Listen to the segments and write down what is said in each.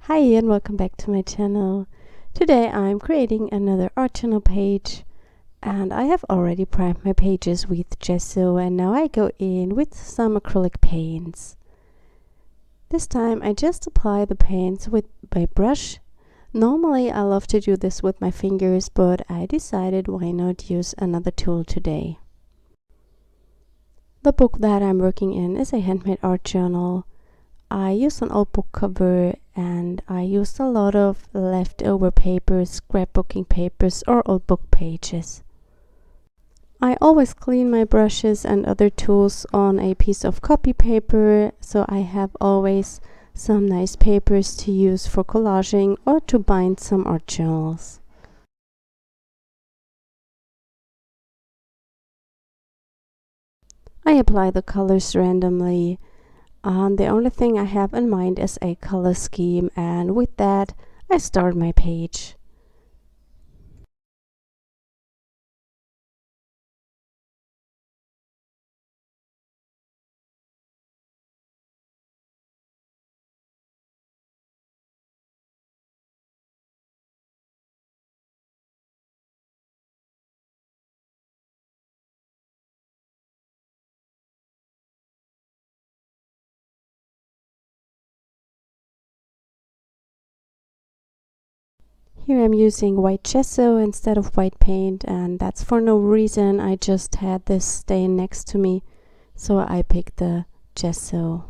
Hi and welcome back to my channel. Today I'm creating another art channel page and I have already primed my pages with gesso and now I go in with some acrylic paints. This time I just apply the paints with my brush. Normally I love to do this with my fingers, but I decided why not use another tool today. The book that I'm working in is a handmade art journal. I used an old book cover and I used a lot of leftover papers, scrapbooking papers or old book pages. I always clean my brushes and other tools on a piece of copy paper, so I have always some nice papers to use for collaging or to bind some art journals. I apply the colors randomly. The only thing I have in mind is a color scheme, and with that I start my page. Here I'm using white gesso instead of white paint, and that's for no reason. I just had this stain next to me, so I picked the gesso.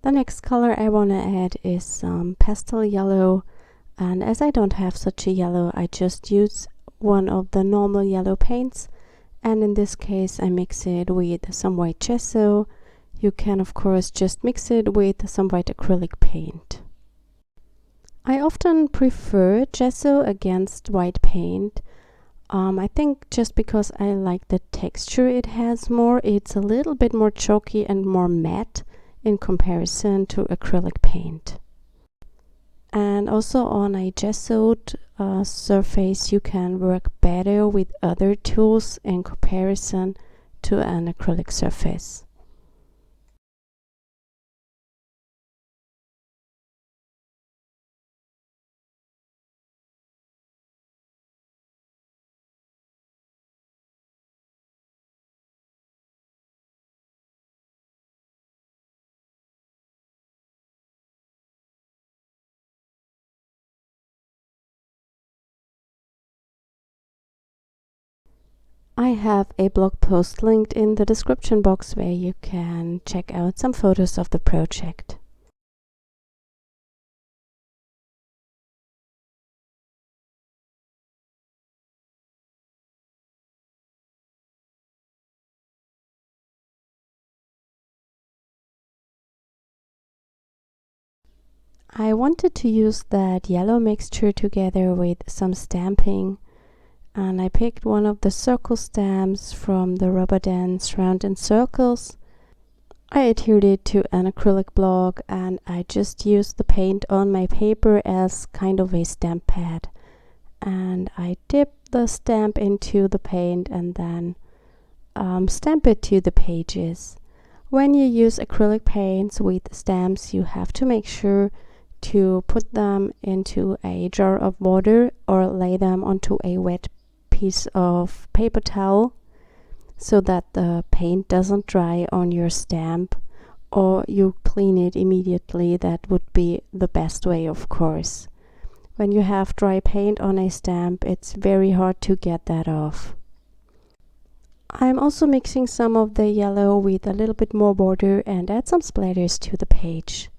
The next color I want to add is some pastel yellow, and as I don't have such a yellow, I just use one of the normal yellow paints, and in this case I mix it with some white gesso. You can of course just mix it with some white acrylic paint. I often prefer gesso against white paint. I think just because I like the texture it has more. It's a little bit more chalky and more matte in comparison to acrylic paint. And also on a gessoed surface you can work better with other tools in comparison to an acrylic surface. I have a blog post linked in the description box where you can check out some photos of the project. I wanted to use that yellow mixture together with some stamping, and I picked one of the circle stamps from the Rubber Dance Round in Circles. I adhered it to an acrylic block and I just used the paint on my paper as kind of a stamp pad. And I dip the stamp into the paint and then stamp it to the pages. When you use acrylic paints with stamps, you have to make sure to put them into a jar of water or lay them onto a wet piece of paper towel so that the paint doesn't dry on your stamp, or you clean it immediately. That would be the best way, of course. When you have dry paint on a stamp, it's very hard to get that off. I'm also mixing some of the yellow with a little bit more border and add some splatters to the page.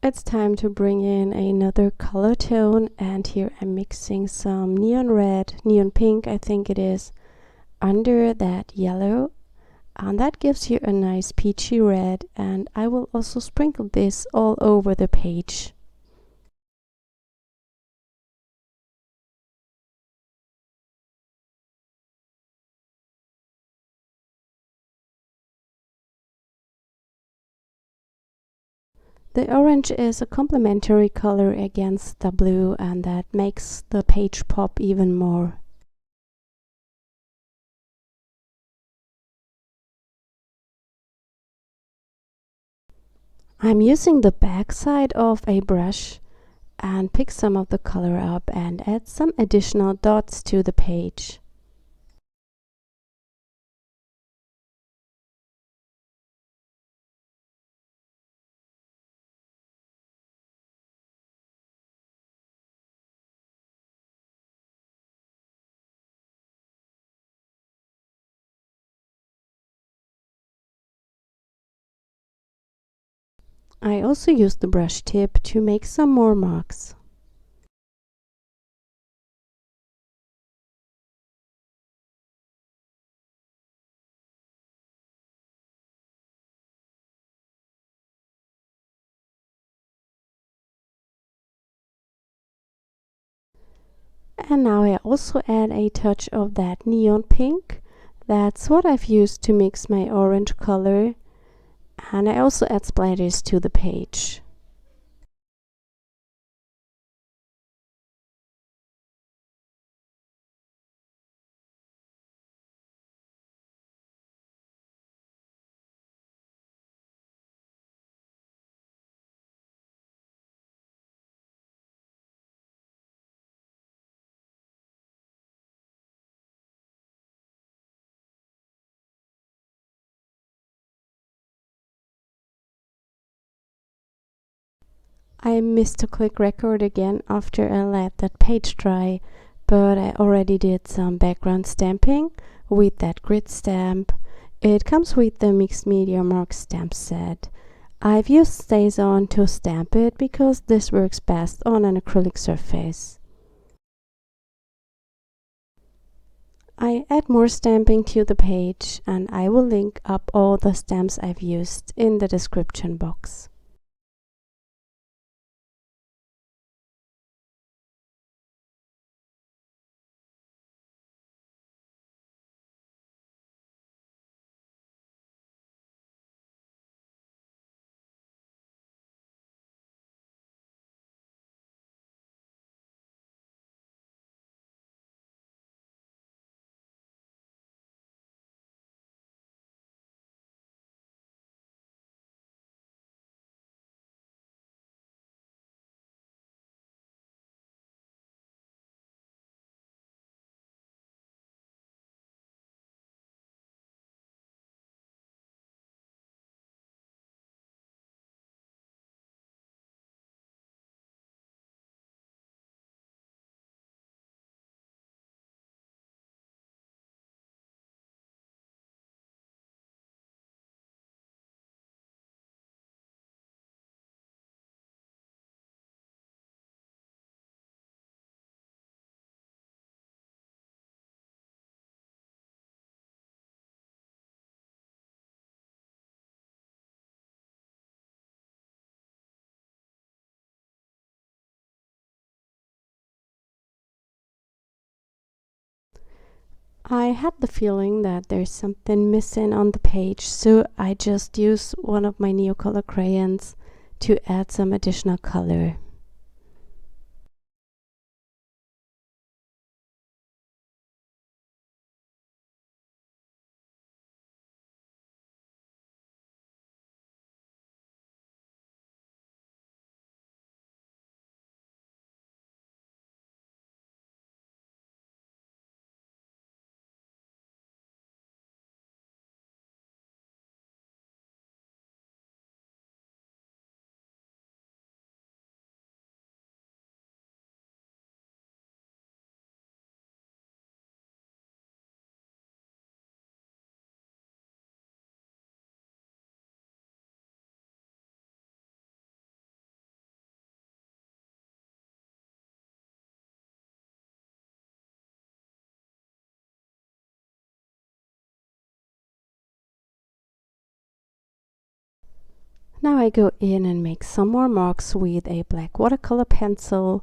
It's time to bring in another color tone, and here I'm mixing some neon red, neon pink I think it is, under that yellow, and that gives you a nice peachy red, and I will also sprinkle this all over the page. The orange is a complementary color against the blue, and that makes the page pop even more. I'm using the back side of a brush and pick some of the color up and add some additional dots to the page. I also use the brush tip to make some more marks. And now I also add a touch of that neon pink. That's what I've used to mix my orange color. And I also add splatters to the page. I missed to click record again after I let that page dry, but I already did some background stamping with that grid stamp. It comes with the mixed media mark stamp set. I've used StazOn to stamp it because this works best on an acrylic surface. I add more stamping to the page, and I will link up all the stamps I've used in the description box. I had the feeling that there's something missing on the page, so I just use one of my Neocolor crayons to add some additional color. Now I go in and make some more marks with a black watercolor pencil.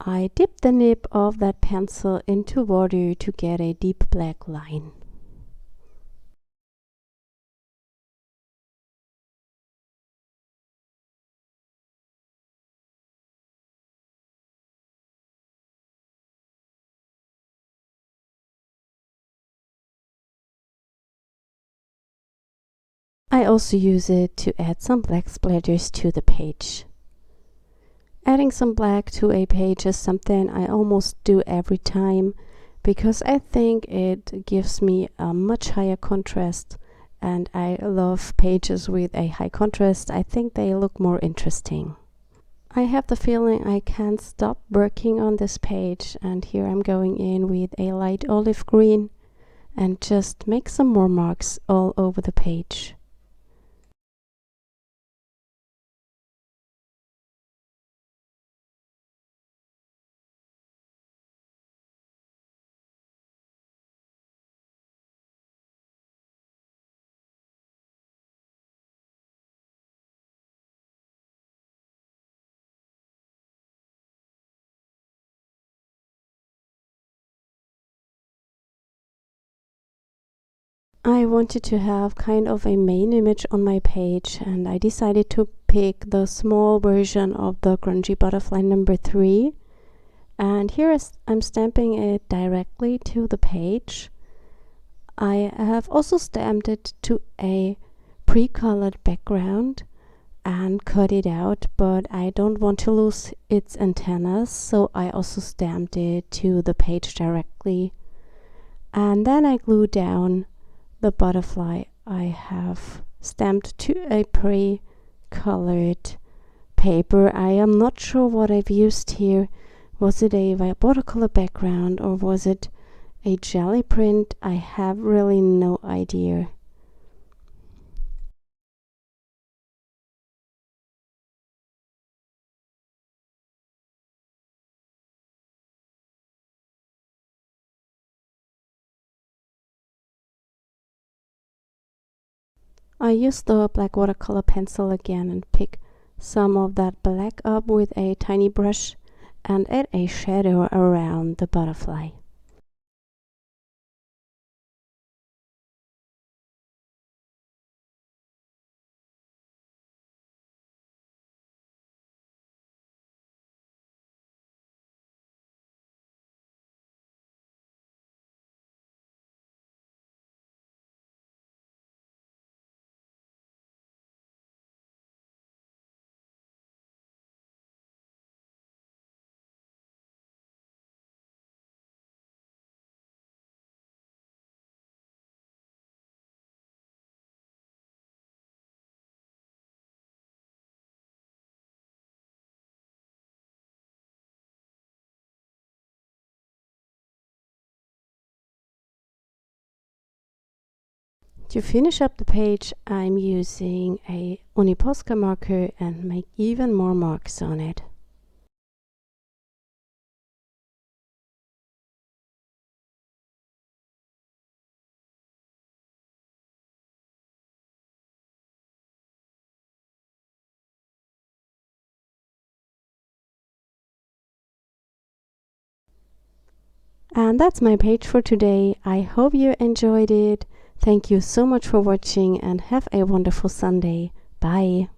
I dip the nib of that pencil into water to get a deep black line. I also use it to add some black splatters to the page. Adding some black to a page is something I almost do every time because I think it gives me a much higher contrast, and I love pages with a high contrast. I think they look more interesting. I have the feeling I can't stop working on this page, and here I'm going in with a light olive green and just make some more marks all over the page. I wanted to have kind of a main image on my page, and I decided to pick the small version of the grungy butterfly number 3. And here I'm stamping it directly to the page. I have also stamped it to a pre-colored background and cut it out, but I don't want to lose its antennas, so I also stamped it to the page directly. And then I glued down the butterfly I have stamped to a pre-colored paper. I am not sure what I've used here. Was it a watercolor background or was it a jelly print? I have really no idea. I use the black watercolor pencil again and pick some of that black up with a tiny brush and add a shadow around the butterfly. To finish up the page, I'm using a uniPosca marker and make even more marks on it. And that's my page for today. I hope you enjoyed it. Thank you so much for watching and have a wonderful Sunday. Bye.